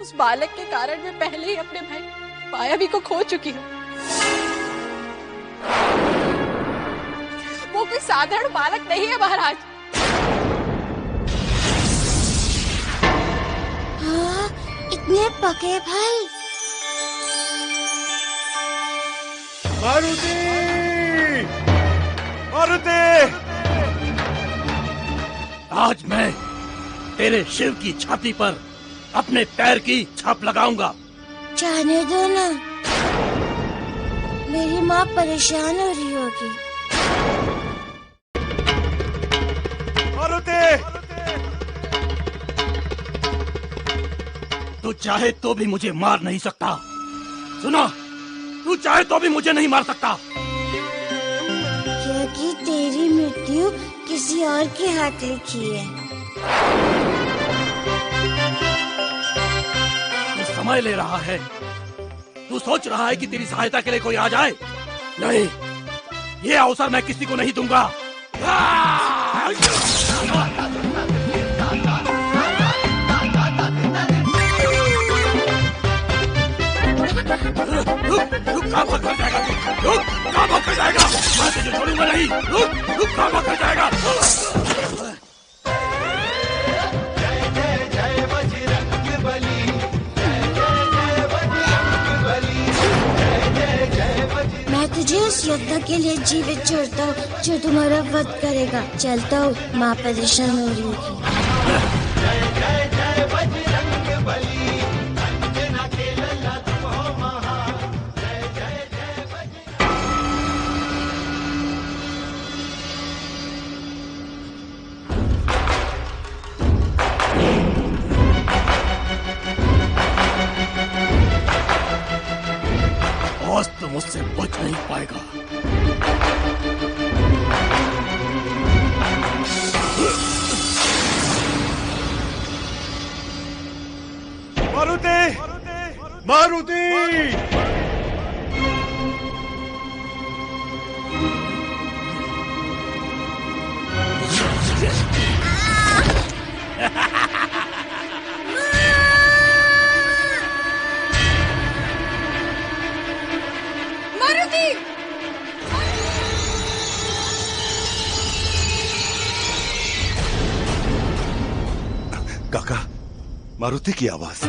उस बालक के कारण मैं पहले ही अपने भाई मायावी को खो चुकी हूँ। वो कोई साधारण बालक नहीं है महाराज। हाँ, इतने पके भाई। मारुति! मारुति! आज मैं तेरे शिव की छाती पर अपने पैर की छाप लगाऊंगा। जाने दो ना, मेरी माँ परेशान हो रही होगी। मारुति! तू चाहे तो भी मुझे मार नहीं सकता। सुना, तू चाहे तो भी मुझे नहीं मार सकता। क्योंकि तेरी मृत्यु किसी और के हाथ लिखी है। तू समय ले रहा है। तू सोच रहा है कि तेरी सहायता के लिए कोई आ जाए। नहीं, ये अवसर मैं किसी को नहीं दूंगा। रुक, कहाँ भाग कर जाएगा तू? रुक, कहाँ भाग कर जाएगा? मैं तुझे छोड़ूंगा नहीं। रुक, कहाँ भाग कर जाएगा? मैं तुझे उस योद्धा के लिए जीवित छोड़ता हूँ जो तुम्हारा वध करेगा। चलता हूँ, माँ परेशान हो रही होगी। आज तो मुझसे बच नहीं पाएगा। मारुति! मारुति! मारुति! काका, मारुति की आवाज।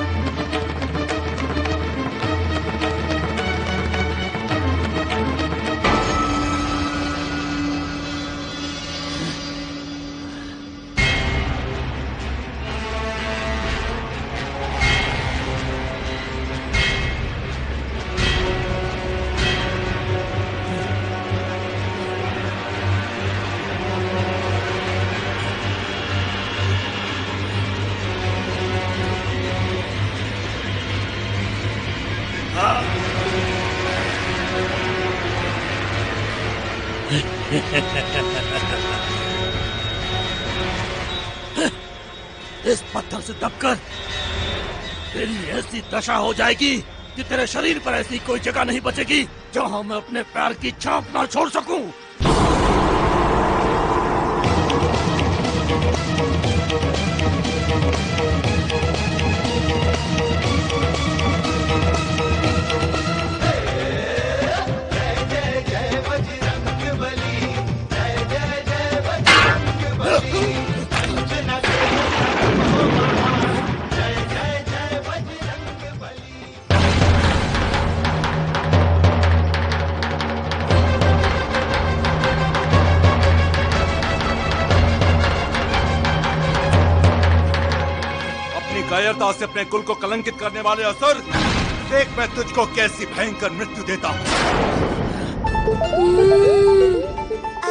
इस पत्थर से दबकर तेरी ऐसी दशा हो जाएगी कि तेरे शरीर पर ऐसी कोई जगह नहीं बचेगी जहां मैं अपने पैर की छाप ना छोड़ सकूं। कायरता से अपने कुल को कलंकित करने वाले असुर, देख मैं तुझको कैसी भयंकर मृत्यु देता हूँ।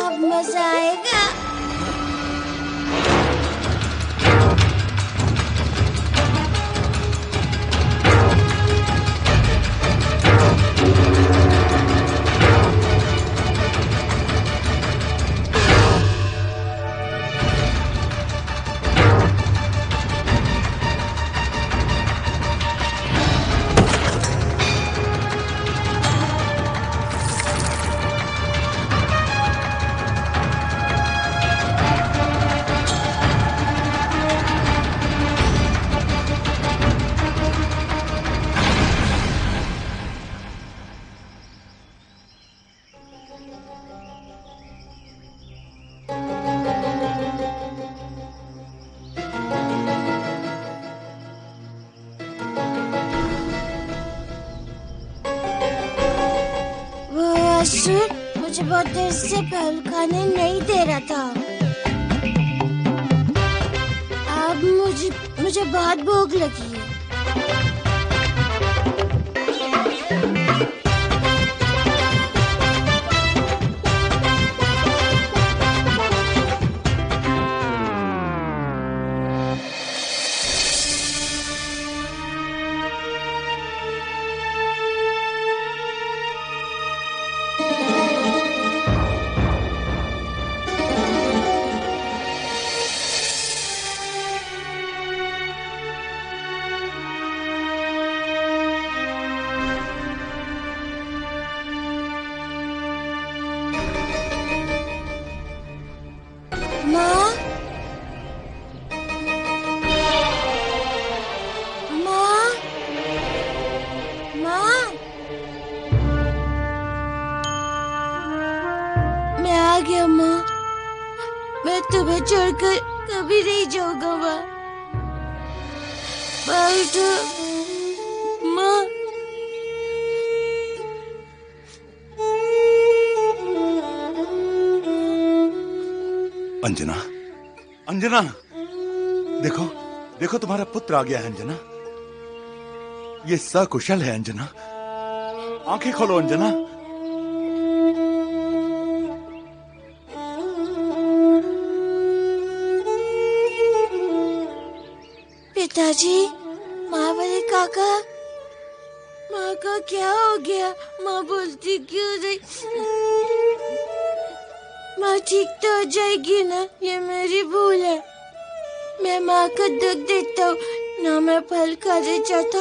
अब मजा आएगा। असुर मुझे बहुत देर से फल खाने नहीं दे रहा था। अब मुझे बहुत भूख लगी है। मैं तुम्हें छोड़कर कभी नहीं जाऊंगा माँ। माँ अंजना, अंजना, देखो देखो तुम्हारा पुत्र आ गया है अंजना। ये सकुशल है अंजना। आंखें खोलो अंजना। पिताजी, महाबली काका, माँ का क्या हो गया? माँ बोलती क्यों नहीं? माँ ठीक तो हो जाएगी ना? ये मेरी भूल है। मैं माँ को दुख देता हूँ। ना मैं फल खाने चाहता,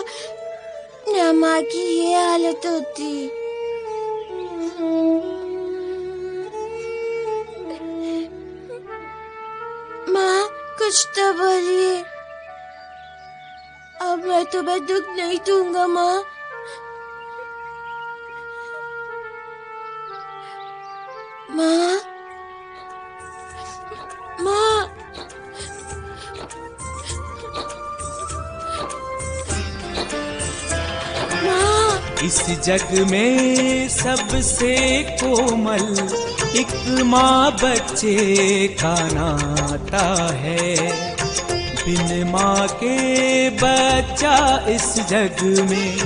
ना माँ की ये हालत होती। माँ कुछ तो बोलिए। अब मैं तुम्हें दुख नहीं दूंगा माँ। माँ, माँ, माँ। इस जग में सबसे कोमल एक माँ बच्चे का नाता है। बिन माँ के बच्चा इस जग में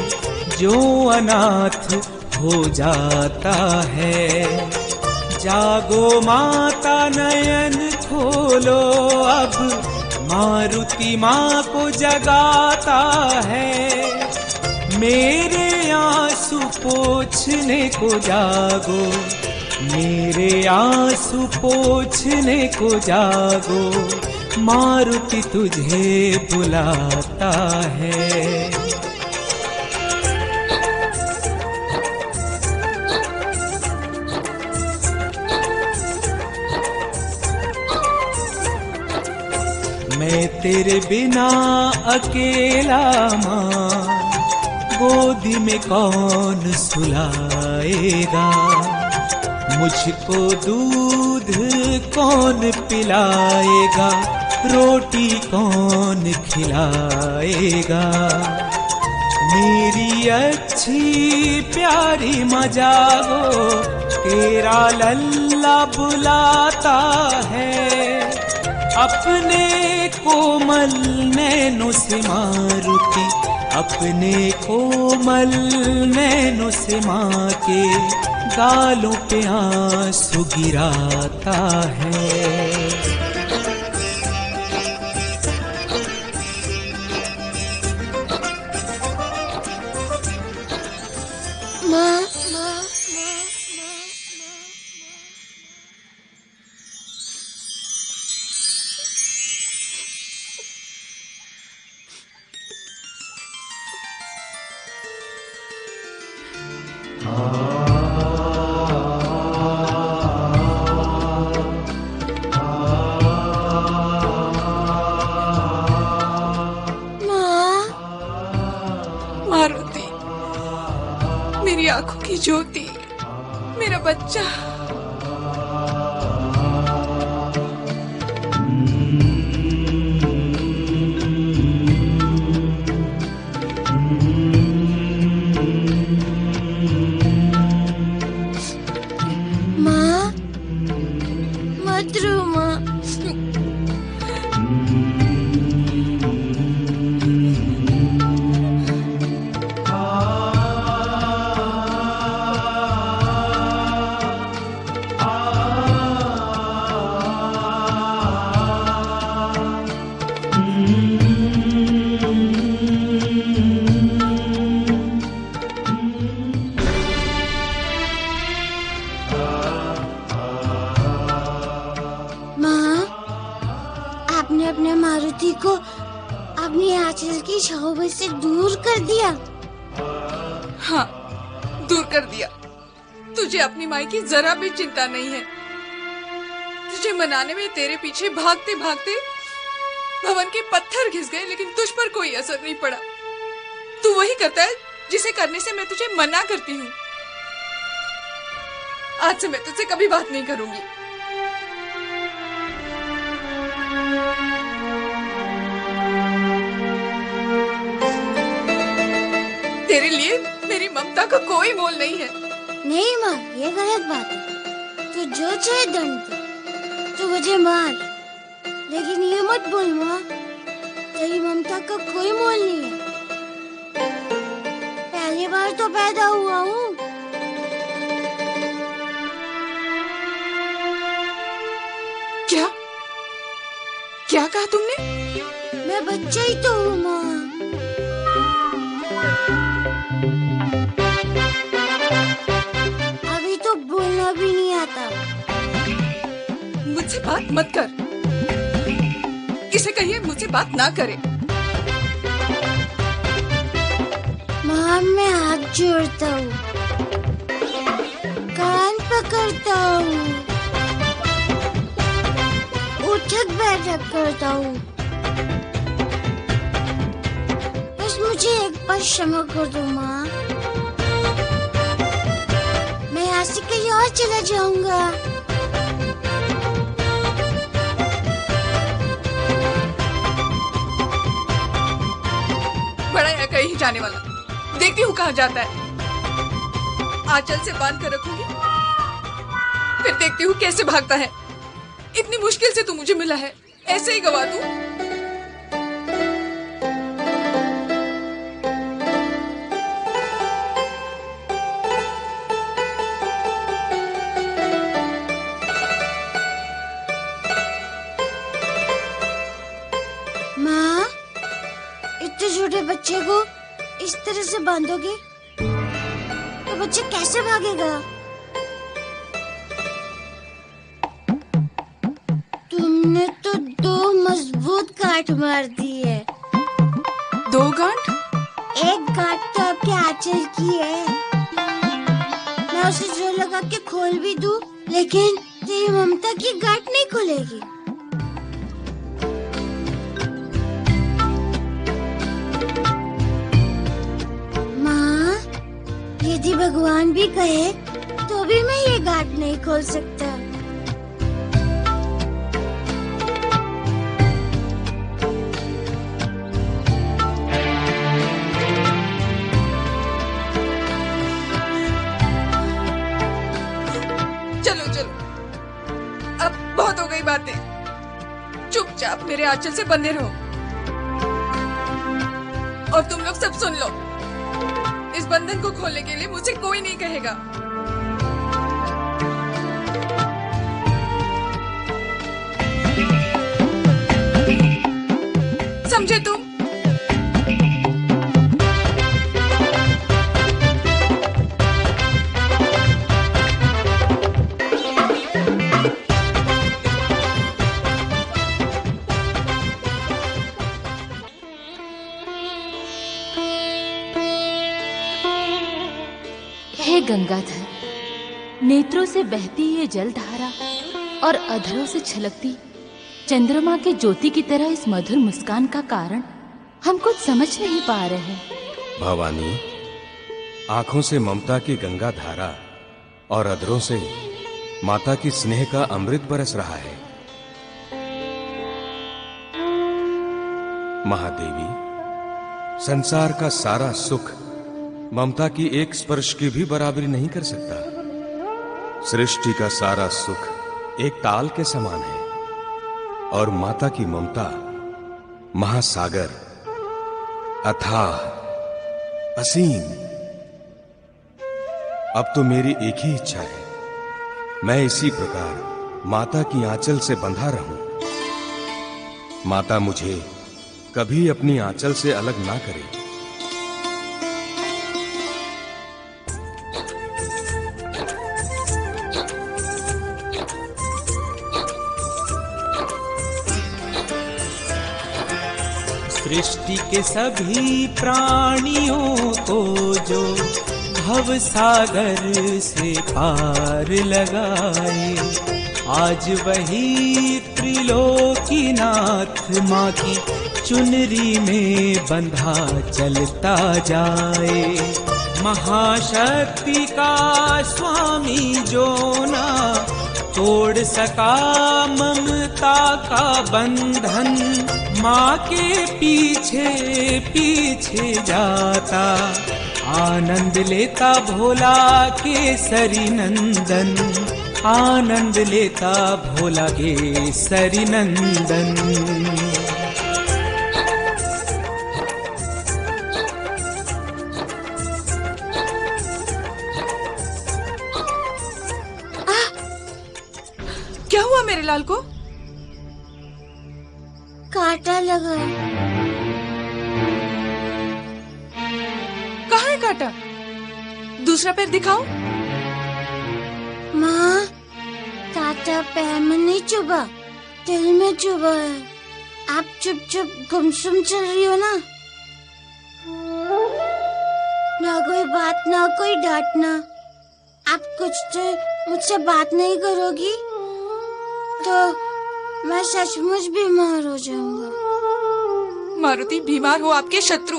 जो अनाथ हो जाता है। जागो माता नयन खोलो, अब मारुति माँ को जगाता है। मेरे आंसू पोंछने को जागो, मेरे आंसू पोंछने को जागो, मारुति तुझे बुलाता है। मैं तेरे बिना अकेला माँ, गोदी में कौन सुलाएगा? मुझको दूध कौन पिलाएगा? रोटी कौन खिलाएगा? मेरी अच्छी प्यारी माँ जागो, तेरा लल्ला बुलाता है। अपने कोमल नैनों से मारुति, अपने कोमल नैनों से माँ के गालों पे आंसू गिराता है। माँ, मारुति, मेरी आंखों की ज्योति, मेरा बच्चा। मोहब्बत से दूर कर दिया। हाँ, दूर कर दिया। तुझे अपनी माई की जरा भी चिंता नहीं है। तुझे मनाने में तेरे पीछे भागते भागते भवन के पत्थर घिस गए, लेकिन तुझ पर कोई असर नहीं पड़ा। तू वही करता है जिसे करने से मैं तुझे मना करती हूँ। आज से मैं तुझसे कभी बात नहीं करूंगी। तेरे लिए मेरी ममता का कोई मोल नहीं है। नहीं माँ, ये गलत बात है। तू जो चाहे दंड दे, तू मुझे मार, लेकिन ये मत बोल माँ, तेरी ममता का कोई मोल नहीं है। पहली बार तो पैदा हुआ हूँ। क्या क्या कहा तुमने? मैं बच्चा ही तो हूँ माँ। अभी तो बोलना भी नहीं आता। मुझसे बात मत कर। इसे कहिए मुझसे बात ना करे। माँ, मैं हाथ जोड़ता हूँ, कान पकड़ता हूँ, उठक बैठक करता हूँ। बस मुझे एक बार क्षमा कर दो माँ। मैं यहाँ से कहीं और चला जाऊंगा। बड़ा है कहीं जाने वाला। देखती हूँ कहाँ जाता है। आंचल से बांध कर रखूंगी, फिर देखती हूँ कैसे भागता है। इतनी मुश्किल से तू मुझे मिला है, ऐसे ही गवा दूं? माँ, इतने छोटे बच्चे को इस तरह से बांधोगे तो बच्चा कैसे भागेगा? तुमने तो 2 मजबूत गांठ मार दी है। 2 गांठ? एक गांठ तो आपके आंचल की है। मैं उसे जोर लगा के खोल भी दूं, लेकिन तेरी ममता की गांठ नहीं खुलेगी। माँ, यदि भगवान भी कहे तो भी मैं ये गांठ नहीं खोल सकता। चलो चलो, अब बहुत हो गई बातें। चुपचाप मेरे आंचल से बंधे रहो। और तुम लोग सब सुन लो, इस बंधन को खोलने के लिए मुझे कोई नहीं कहेगा। समझे तुम? हे गंगाधर, नेत्रों से बहती ये जलधारा और अधरों से छलकती चंद्रमा के ज्योति की तरह इस मधुर मुस्कान का कारण हम कुछ समझ नहीं पा रहे हैं। भवानी, आंखों से ममता की गंगा धारा और अधरों से माता की स्नेह का अमृत बरस रहा है। महादेवी, संसार का सारा सुख ममता की एक स्पर्श की भी बराबरी नहीं कर सकता। सृष्टि का सारा सुख एक ताल के समान है और माता की ममता महासागर, अथाह, असीम। अब तो मेरी एक ही इच्छा है, मैं इसी प्रकार माता की आंचल से बंधा रहूं। माता मुझे कभी अपनी आंचल से अलग ना करे। सृष्टि के सभी प्राणियों को जो भव सागर से पार लगाए, आज वही त्रिलोकीनाथ माँ की चुनरी में बंधा चलता जाए। महाशक्ति का स्वामी जो ना तोड़ सका ममता का बंधन, माँ के पीछे पीछे जाता आनंद लेता भोला केसरी नंदन, आनंद लेता भोला केसरी नंदन। क्या हुआ मेरे लाल को? कांटा लगा। कहाँ है कांटा? दूसरा पैर दिखाओ। माँ, कांटा पैर में नहीं चुभा, दिल में चुभा है। आप चुप चुप गुमसुम चल रही हो ना? ना कोई बात, ना कोई डांटना। आप कुछ देर मुझसे बात नहीं करोगी तो मैं सचमुच बीमार हो जाऊंगा। मारुति, बीमार हो आपके शत्रु